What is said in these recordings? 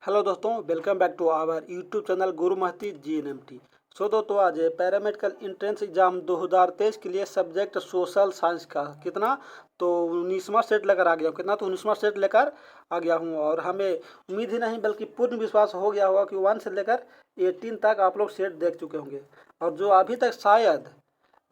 Hello दोस्तों, welcome back to our YouTube channel Guru Mahati GNMT। दोस्तों आज पैरामेडिकल एंट्रेंस एग्जाम 2023 के लिए सब्जेक्ट सोशल साइंस का कितना तो 19वां सेट लेकर आ गया हूँ। कितना तो 19वां सेट लेकर आ गया हूँ और हमें उम्मीद ही नहीं बल्कि पूर्ण विश्वास हो गया होगा कि 1 से लेकर 18 तक आप लोग सेट देख चुके होंगे। और जो अभी तक शायद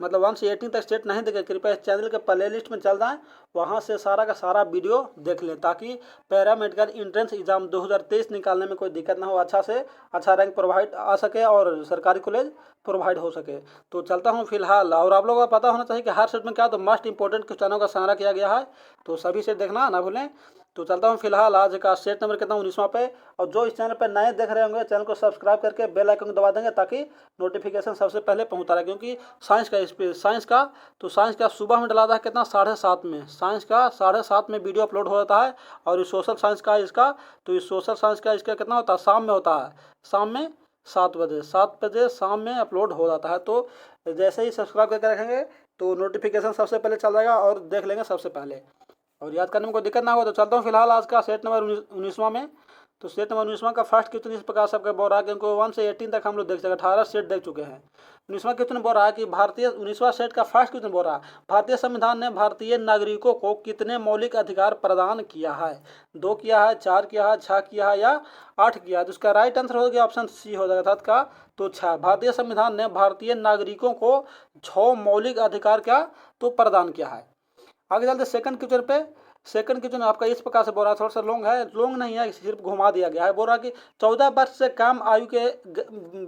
1 से 18 तक सेट नहीं देखे, कृपया इस चैनल के प्ले लिस्ट में चल जाएं, वहाँ से सारा का सारा वीडियो देख लें ताकि पैरामेडिकल एंट्रेंस एग्जाम 2023 निकालने में कोई दिक्कत ना हो, अच्छा से अच्छा रैंक प्रोवाइड आ सके और सरकारी कॉलेज प्रोवाइड हो सके। तो चलता हूँ फिलहाल। और आप लोगों को पता होना चाहिए कि हर सेट में क्या तो मोस्ट इंपॉर्टेंट क्वेश्चनों का सहारा किया गया है, तो सभी सेट देखना ना भूलें। तो चलता हूँ फिलहाल आज का सेट नंबर कितना 19वां पे। और जो इस चैनल पर नए देख रहे होंगे चैनल को सब्सक्राइब करके बेल आइकन को दबा देंगे ताकि नोटिफिकेशन सबसे पहले पहुँचता रहे। क्योंकि साइंस का सुबह में डला था कितना 7:30 में, साइंस का 7:30 में वीडियो अपलोड हो जाता है। और इस सोशल साइंस का इसका कितना होता है, शाम में होता है, शाम में 7 बजे शाम में अपलोड हो जाता है। तो जैसे ही सब्सक्राइब करके रखेंगे तो नोटिफिकेशन सबसे पहले चल जाएगा और देख लेंगे सबसे पहले, और याद करने में कोई दिक्कत ना हो। तो चलता हूँ फिलहाल आज का सेट नंबर 19वां में। तो सेट नंबर 19वां का फर्स्ट क्वेश्चन इस प्रकार सबके बोल रहा है, क्योंकि 1 से 18 तक हम लोग देख चुके, 18 सेट देख चुके हैं। 19वां क्वेश्चन बोल रहा है कि 19वां सेट का फर्स्ट क्वेश्चन बोल रहा है, भारतीय संविधान ने भारतीय नागरिकों को कितने मौलिक अधिकार प्रदान किया है? 2 किया है, 4 किया है, 6 किया है या 8 किया है? तो इसका राइट आंसर हो गया ऑप्शन सी हो जाएगा अर्थात का तो 6। भारतीय संविधान ने भारतीय नागरिकों को 6 मौलिक अधिकार क्या तो प्रदान किया है। आगे चलते सेकंड क्वेश्चन पे। सेकंड क्वेश्चन आपका इस प्रकार से बोल रहा है, थोड़ा सा लॉन्ग है, लॉन्ग नहीं है, सिर्फ घुमा दिया गया है। बोल रहा है कि 14 वर्ष से कम आयु के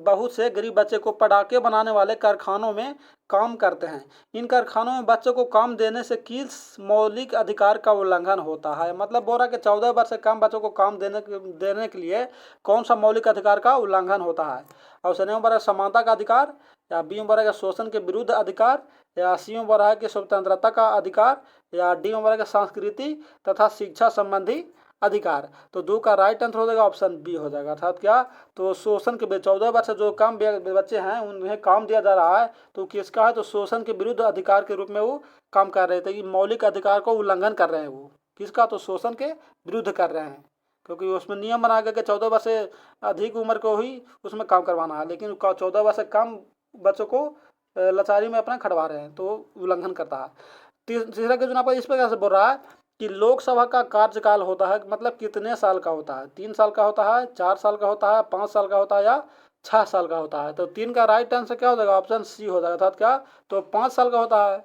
बहुत से गरीब बच्चे को पटाखे बनाने वाले कारखानों में काम करते हैं। इन कारखानों में बच्चों को काम देने से किस मौलिक अधिकार का उल्लंघन होता है? मतलब बोल रहा है कि 14 वर्ष से कम बच्चों को काम देने के लिए कौन सा मौलिक अधिकार का उल्लंघन होता है? ऑप्शन ए नंबर है समानता का अधिकार, या बी नंबर है शोषण के विरुद्ध अधिकार, या सी नंबर है कि स्वतंत्रता का अधिकार, या डी नंबर है संस्कृति तथा शिक्षा संबंधी अधिकार। तो 2 का राइट आंसर हो जाएगा ऑप्शन बी हो जाएगा अर्थात क्या तो शोषण के 14 वर्ष से जो कम बच्चे हैं उन्हें काम दिया जा रहा है, तो किसका है तो शोषण के विरुद्ध अधिकार के रूप में वो काम कर रहे थे कि मौलिक अधिकार को उल्लंघन कर रहे हैं। वो किसका तो शोषण के विरुद्ध कर रहे हैं, क्योंकि उसमें नियम बना गया कि 14 वर्ष से अधिक उम्र को ही उसमें काम करवाना है, लेकिन 14 वर्ष से कम बच्चों को लाचारी में अपना खड़वा रहे हैं, तो उल्लंघन करता है। तीसरा क्वेश्चन आपका इस प्रकार से बोल रहा है कि लोकसभा का कार्यकाल होता है मतलब कितने साल का होता है? 3 साल का होता है, 4 साल का होता है, 5 साल का होता है या 6 साल का होता है? तो 3 का राइट आंसर क्या हो जाएगा ऑप्शन सी हो जाएगा अर्थात क्या तो 5 साल का होता है।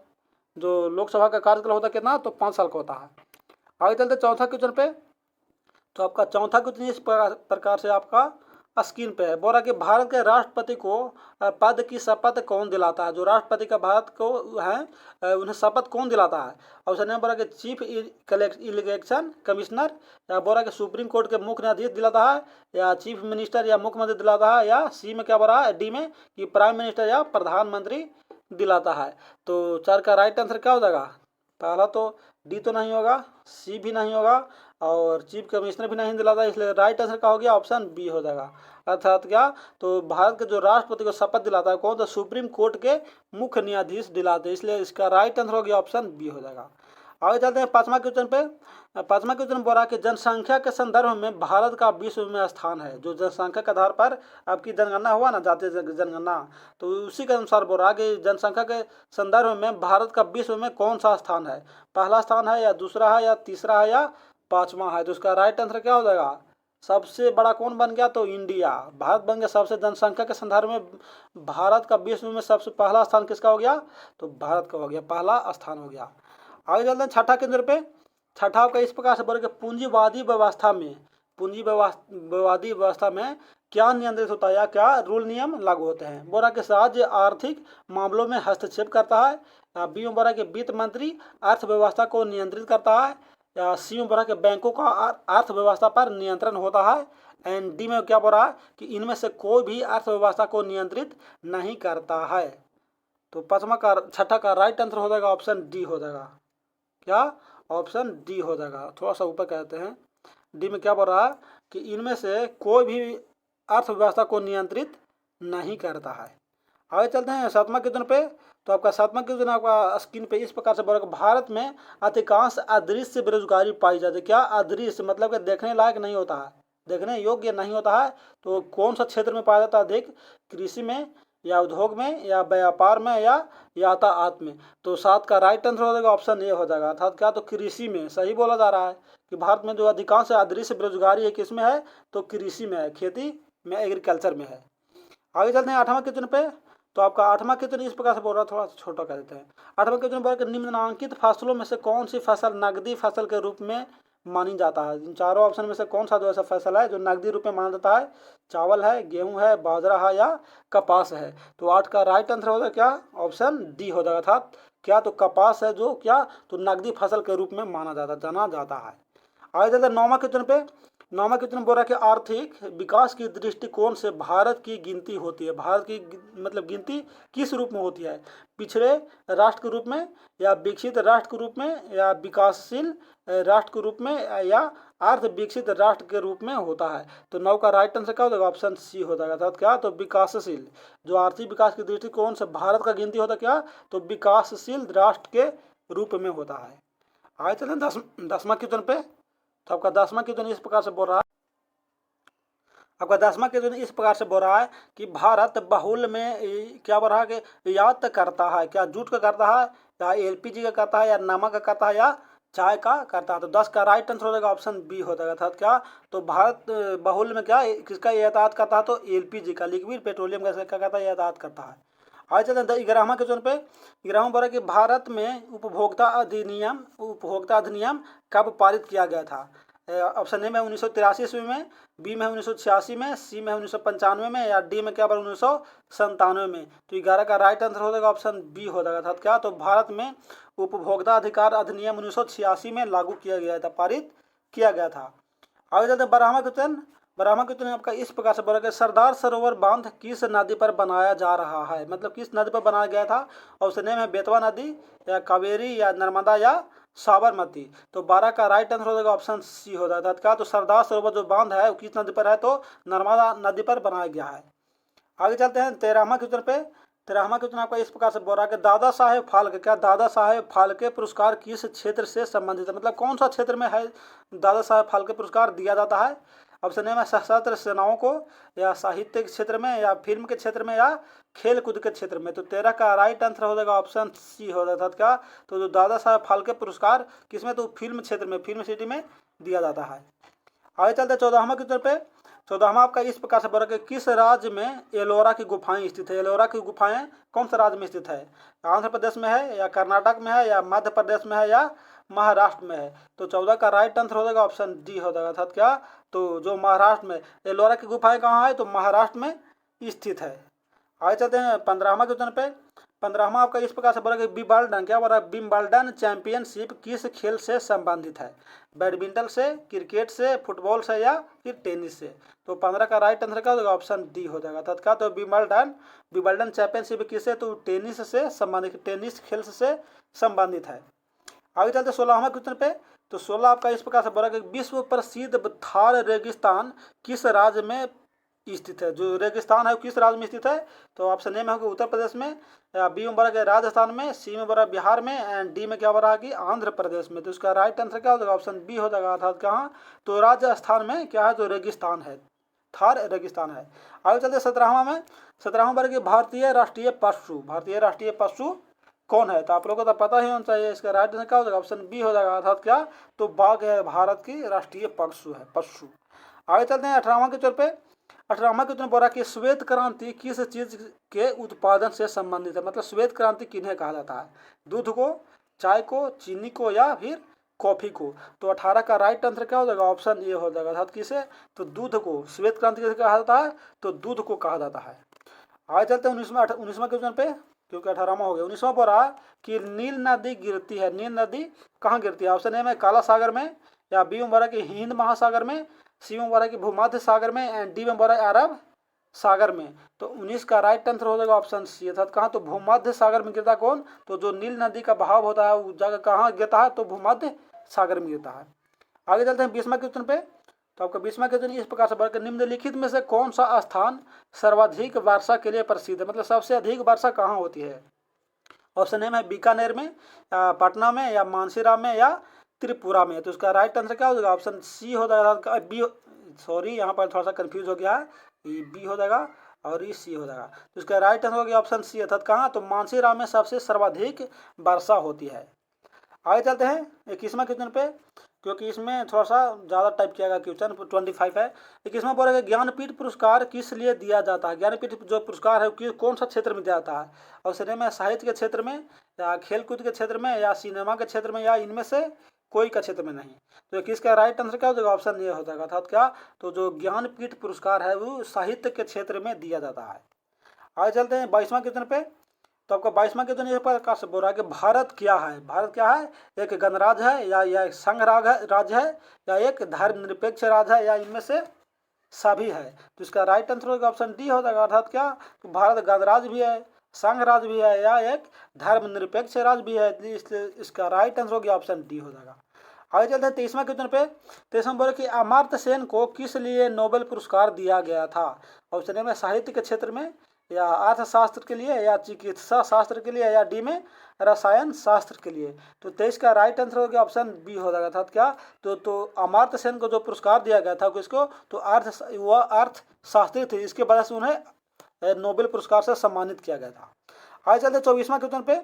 जो लोकसभा का कार्यकाल होता है कितना तो 5 साल का होता है। आगे चलते चौथा क्वेश्चन पे। तो आपका चौथा क्वेश्चन इस प्रकार से आपका स्क्रीन पे है। बोल रहा कि भारत के राष्ट्रपति को पद की शपथ कौन दिलाता है? जो राष्ट्रपति का भारत को है उन्हें शपथ कौन दिलाता है? ऑप्शन नंबर है कि चीफ इलेक्शन कमिश्नर, या बोल रहा कि सुप्रीम कोर्ट के मुख्य न्यायाधीश दिलाता है, या चीफ मिनिस्टर या मुख्यमंत्री दिलाता है, या सी में क्या बोल रहा है डी में कि प्राइम मिनिस्टर या प्रधानमंत्री दिलाता है। तो 4 का राइट आंसर क्या हो जाएगा? पहला तो डी तो नहीं होगा, सी भी नहीं होगा और चीफ कमिश्नर भी नहीं दिलाता, इसलिए राइट आंसर का हो गया ऑप्शन बी हो जाएगा अर्थात क्या तो भारत के जो राष्ट्रपति को शपथ दिलाता है कौन? तो सुप्रीम कोर्ट के मुख्य न्यायाधीश दिलाते हैं, इसलिए इसका राइट आंसर हो गया ऑप्शन बी हो जाएगा। आगे चलते हैं पांचवा क्वेश्चन पे। पांचवा क्वेश्चन बोल रहा है कि जनसंख्या के संदर्भ में भारत का विश्व में स्थान है। जो जनसंख्या के आधार पर आपकी जनगणना हुआ ना, जातीय जनगणना, तो उसी के अनुसार बोल रहा है कि जनसंख्या के संदर्भ में भारत का विश्व में कौन सा स्थान है? पहला स्थान है या दूसरा है या तीसरा है या 5वां है? तो उसका राइट आंसर क्या हो जाएगा? सबसे बड़ा कौन बन गया तो इंडिया, भारत बन गया सबसे। जनसंख्या के संदर्भ में भारत का विश्व में सबसे पहला स्थान किसका हो गया? तो भारत का हो गया, पहला स्थान हो गया। आगे चलते हैं छठा केंद्र पे। छठा का इस प्रकार से बोले कि पूंजीवादी व्यवस्था में क्या नियंत्रित होता है या क्या रूल नियम लागू होते हैं? बोला कि राज्य आर्थिक मामलों में हस्तक्षेप करता है, या बी में बोला कि वित्त मंत्री अर्थव्यवस्था को नियंत्रित करता है, या सी में बोला कि बैंकों का अर्थव्यवस्था पर नियंत्रण होता है, एंड डी में क्या बोल रहा है कि इनमें से कोई भी अर्थव्यवस्था को नियंत्रित नहीं करता है। तो छठा का राइट आंसर हो जाएगा ऑप्शन डी हो जाएगा, क्या ऑप्शन डी हो जाएगा। थोड़ा सा ऊपर कहते हैं, डी में क्या बोल रहा है कि इनमें से कोई भी अर्थव्यवस्था को नियंत्रित नहीं करता है। आगे चलते हैं सातवां क्वेश्चन पे। तो आपका सातवां क्वेश्चन आपका स्क्रीन पे इस प्रकार से बोल रहा है, भारत में अधिकांश अदृश्य बेरोजगारी पाई जाती है। क्या अदृश्य मतलब कि देखने लायक नहीं होता है, देखने योग्य नहीं होता है। तो कौन सा क्षेत्र में पाया जाता है अधिक, कृषि में या उद्योग में या व्यापार में या यातायात में। तो 7 का राइट आंसर हो जाएगा ऑप्शन ए हो जाएगा, अर्थात क्या, तो कृषि में सही बोला जा रहा है कि भारत में जो अधिकांश अदृश्य बेरोजगारी है किस में है, तो कृषि में है, खेती में, एग्रीकल्चर में है। आगे चलते हैं 8वां क्वेश्चन पे। तो आपका 8वां क्वेश्चन इस प्रकार से बोल रहा है, थोड़ा छोटा कर देते हैं। 8वां क्वेश्चन बोल रहा है कि निम्नलिखित फसलों में से कौन सी फसल नकदी फसल के रूप में मानी जाता है। इन चारों ऑप्शन में से कौन सा जो ऐसा फसल है जो नकदी रूप में माना जाता है, चावल है, गेहूं है, बाजरा है या कपास है। तो 8 का राइट आंसर होगा क्या, ऑप्शन डी हो जाएगा, था क्या, तो कपास है जो क्या, तो नकदी फसल के रूप में जाना जाता है। आगे चलते 9वां क्वेश्चन पे। 9वां क्वेश्चन बोल रहा है कि आर्थिक विकास की दृष्टिकोण से भारत की गिनती होती है, भारत की मतलब गिनती किस रूप में होती है, पिछड़े राष्ट्र के रूप में या विकसित राष्ट्र के रूप में या विकासशील राष्ट्र के रूप में या अर्ध विकसित राष्ट्र के रूप में होता है। तो 9 का राइट आंसर क्या हो जाएगा, ऑप्शन सी हो जाएगा, अर्थात क्या, तो विकासशील, जो आर्थिक विकास की दृष्टिकोण से भारत का गिनती होता है क्या, तो विकासशील राष्ट्र के रूप में होता है। आगे चलें 10वां क्वेश्चन पे। तो आपका 10वां क्वेश्चन इस प्रकार से बोल रहा है, आपका 10वां क्वेश्चन इस प्रकार से बोल रहा है कि भारत बहुल में क्या बोल रहा है कि यात करता है, क्या जूट का करता है या एलपीजी का करता है या नमक का करता है या चाय का करता है। तो 10 का राइट आंसर हो जाएगा ऑप्शन बी हो जाएगा, था क्या, तो भारत बहुल में क्या किसका यातायात करता है, तो एलपीजी का, लिक्विड पेट्रोलियम गैस का करता है, यातायात करता है। आगे चलते हैं 11वां क्वेश्चन पे। 11वां बोल रहा है कि भारत में उपभोक्ता अधिनियम कब पारित किया गया था। ऑप्शन ए में 1983 ईस्वी में, बी में 1986 में, सी में 1995 में या डी में क्या बार 1997 में। तो 11 का राइट आंसर हो जाएगा ऑप्शन बी हो जाएगा, था क्या, तो भारत में उपभोक्ता अधिकार अधिनियम 1986 में लागू किया गया था, पारित किया गया था। आगे चलते 12वां क्वेश्चन। 12वां क्वेश्चन आपका इस प्रकार से बोला गया, सरदार सरोवर बांध किस नदी पर बनाया जा रहा है, मतलब किस नदी पर बनाया गया था। ऑप्शन ए में बेतवा नदी या कावेरी या नर्मदा या साबरमती। तो 12 का राइट आंसर हो जाएगा ऑप्शन सी हो जाता है, क्या, तो सरदार सरोवर जो बांध है वो किस नदी पर है, तो नर्मदा नदी पर बनाया गया है। आगे चलते हैं 13वां क्वेश्चन पे। 13वां क्वेश्चन आपका इस प्रकार से बोल रहा है कि दादा साहेब फाल्के, क्या दादा साहेब फाल्के पुरस्कार किस क्षेत्र से संबंधित है, मतलब कौन सा क्षेत्र में है दादा साहेब फाल्के पुरस्कार दिया जाता है। ऑप्शन ए में सशस्त्र सेनाओं को या साहित्य के क्षेत्र में या फिल्म के क्षेत्र में या खेल कूद के क्षेत्र में। तो 13 का राइट आंसर हो जाएगा ऑप्शन सी हो जाता था क्या, तो जो दादा साहेब फाल्के पुरस्कार किसमें, तो फिल्म क्षेत्र में, फिल्म सिटी में दिया जाता है। आगे चलते 14वां क्वेश्चन पे। 14वां आपका इस प्रकार से बोला कि किस राज्य में एलोरा की गुफाएं स्थित है, एलोरा की गुफाएं कौन सा राज्य में स्थित है, आंध्र प्रदेश में है या कर्नाटक में है या मध्य प्रदेश में है या महाराष्ट्र में है। तो 14 का राइट आंसर हो जाएगा ऑप्शन डी हो जाएगा, था क्या, तो जो महाराष्ट्र में एलोरा की गुफाएं कहाँ है, तो महाराष्ट्र में स्थित है। आगे चलते हैं 15वां क्वेश्चन पे। 15वां आपका इस प्रकार से बोला कि विंबलडन, क्या बोला, विंबलडन चैंपियनशिप किस खेल से संबंधित है, बैडमिंटन से, क्रिकेट से, फुटबॉल से या फिर टेनिस से। तो 15 का राइट आंसर क्या हो जाएगा, ऑप्शन डी हो जाएगा, था क्या, तो विंबलडन चैंपियनशिप किससे, तो टेनिस से संबंधित, टेनिस खेल से संबंधित है। आगे चलते 16वां क्वेश्चन पे। तो 16 आपका इस प्रकार से बोला कि विश्व प्रसिद्ध थार रेगिस्तान किस राज्य में स्थित है, जो रेगिस्तान है वो किस राज्य में स्थित है। तो ऑप्शन ए में होगा उत्तर प्रदेश में, या बी में बोला राजस्थान में, सी में बोला बिहार में एंड डी में क्या बोला कि आंध्र प्रदेश में। तो इसका राइट आंसर क्या हो जाएगा, ऑप्शन बी हो जाएगा, अर्थात कहाँ, तो राजस्थान में क्या है, तो रेगिस्तान है, थार रेगिस्तान है। आगे चलते 17वां में। 17वां वर्ग की भारतीय राष्ट्रीय पशु कौन है। तो आप लोगों को तो पता ही होना चाहिए, इसका राइट आंसर क्या हो जाएगा, ऑप्शन बी हो जाएगा, अर्थात क्या, तो बाघ है, भारत की राष्ट्रीय पशु। आगे चलते हैं 18वां क्वेश्चन पे। 18वां क्वेश्चन बोला कि श्वेत क्रांति किस चीज के उत्पादन से संबंधित है, मतलब श्वेत क्रांति किन्हें कहा जाता है, दूध को, चाय को, चीनी को या फिर कॉफी को। तो 18 का राइट आंसर क्या हो जाएगा, ऑप्शन ए हो जाएगा, अर्थात किसे, तो दूध को, श्वेत क्रांति किसे कहा जाता है, तो दूध को कहा जाता है। आगे चलते हैं 19वां क्वेश्चन पे, क्योंकि 18वां हो गया। 19वां बोल रहा कि नील नदी गिरती है, नील नदी कहाँ गिरती है। ऑप्शन ए में काला सागर में, या बी में बोला कि हिंद महासागर में, सी में बोला कि भूमध्य सागर में एंड डी में बोला अरब सागर में। तो 19 का राइट आंसर हो जाएगा ऑप्शन सी, अर्थात कहाँ, तो भूमध्य सागर में गिरता कौन, तो जो नील नदी का बहाव होता है वो जगह कहाँ गिरता है, तो भूमध्य सागर में गिरता है। आगे चलते हैं 20वां क्वेश्चन पे। तो आपका 20वां क्वेश्चन इस प्रकार से बढ़कर निम्नलिखित में से कौन सा स्थान सर्वाधिक वर्षा के लिए प्रसिद्ध है, मतलब सबसे अधिक वर्षा कहाँ होती है। ऑप्शन ए में बीकानेर में, पटना में या मानसीराम में या त्रिपुरा में। तो इसका राइट आंसर क्या हो जाएगा, ऑप्शन सी हो जाएगा, बी सॉरी यहाँ पर थोड़ा सा कंफ्यूज हो गया है, ये बी हो जाएगा और ये सी हो जाएगा। तो इसका राइट आंसर हो गया ऑप्शन सी, अर्थात कहाँ, तो मानसीराम में सबसे सर्वाधिक वर्षा होती है। आगे चलते हैं 21वां क्वेश्चन पे, क्योंकि इसमें थोड़ा सा ज़्यादा टाइप किया गया क्वेश्चन 25 है। 21वां बोला कि ज्ञानपीठ पुरस्कार किस लिए दिया जाता है। ज्ञानपीठ जो पुरस्कार है कि कौन सा क्षेत्र में दिया जाता है, और सिनेमा साहित्य के क्षेत्र में या खेलकूद के क्षेत्र में या सिनेमा के क्षेत्र में या इनमें से कोई का क्षेत्र में नहीं। तो किसका राइट आंसर क्या हो जाएगा, ऑप्शन ए हो जाएगा, अर्थात क्या, तो जो ज्ञानपीठ पुरस्कार है वो साहित्य के क्षेत्र में दिया जाता है। आगे चलते हैं 22वां क्वेश्चन पे, तो आपका 22वां क्वेश्चन ये पर आकाश बोल रहा है कि भारत क्या है। भारत क्या है, एक गणराज्य है या एक संघ राज्य है या एक धर्मनिरपेक्ष राज्य है या इनमें से सभी है। तो इसका राइट आंसर होगा ऑप्शन डी हो जाएगा, अर्थात क्या, तो भारत गणराज्य भी है, संघ राज्य भी है या एक धर्मनिरपेक्ष राज्य भी है। इसलिए इसका राइट आंसर हो गया ऑप्शन डी हो जाएगा। आगे चलते हैं 23वां क्वेश्चन पे। 23वां बोले कि अमर्त्य सेन को किस लिए नोबेल पुरस्कार दिया गया था। ऑप्शन ए में साहित्य के क्षेत्र में, या अर्थशास्त्र के लिए, या चिकित्सा शास्त्र के लिए, या डी में रसायन शास्त्र के लिए। तो 23 का राइट आंसर हो गया ऑप्शन बी हो जाएगा, अर्थात क्या, तो अमर्त्य सेन को जो पुरस्कार दिया गया था किसको, तो वह अर्थशास्त्री थे, इसके वजह से उन्हें नोबेल पुरस्कार से सम्मानित किया गया था। आगे चलते 24वां क्वेश्चन पे।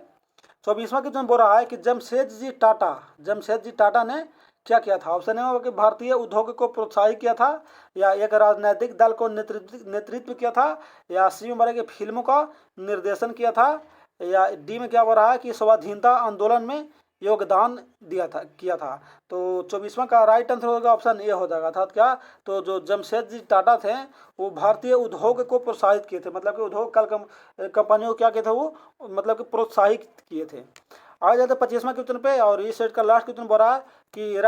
24वां क्वेश्चन बोल रहा है कि जमशेदजी टाटा ने क्या किया था। ऑप्शन ए कि भारतीय उद्योग को प्रोत्साहित किया था, या एक राजनीतिक दल को नेतृत्व किया था, या सी में बोला कि फिल्मों का निर्देशन किया था, या डी में क्या बोल रहा है कि स्वाधीनता आंदोलन में योगदान किया था। तो 24वां का राइट आंसर होगा ऑप्शन ए हो जाएगा, अर्थात क्या, तो जो जमशेदजी टाटा थे वो भारतीय उद्योग को प्रोत्साहित किए थे, मतलब कि उद्योग कल कंपनियों को क्या किए थे वो, मतलब कि प्रोत्साहित किए थे। आगे जाते 25वां क्वेश्चन पे, और इस सेट का लास्ट क्वेश्चन बोल रहा है कि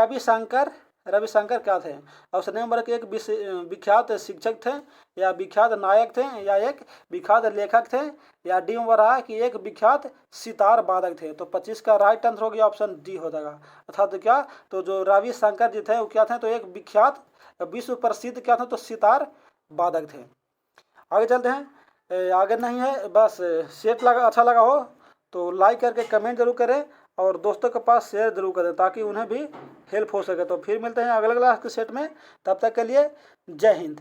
रविशंकर क्या थे। ऑप्शन नंबर एक विख्यात शिक्षक थे, या विख्यात नायक थे, या एक विख्यात लेखक थे, या डी में रहा है कि एक विख्यात सितार वादक थे। तो 25 का राइट आंसर हो गया ऑप्शन डी हो जाएगा, अर्थात तो क्या, तो जो रविशंकर जी थे वो क्या थे, तो एक विख्यात विश्व प्रसिद्ध क्या थे, तो सितार वादक थे। आगे चलते हैं, आगे नहीं है, बस सेट अच्छा लगा हो तो लाइक करके कमेंट जरूर करें, और दोस्तों के पास शेयर जरूर करें ताकि उन्हें भी हेल्प हो सके। तो फिर मिलते हैं अगले क्लास के सेट में, तब तक के लिए जय हिंद।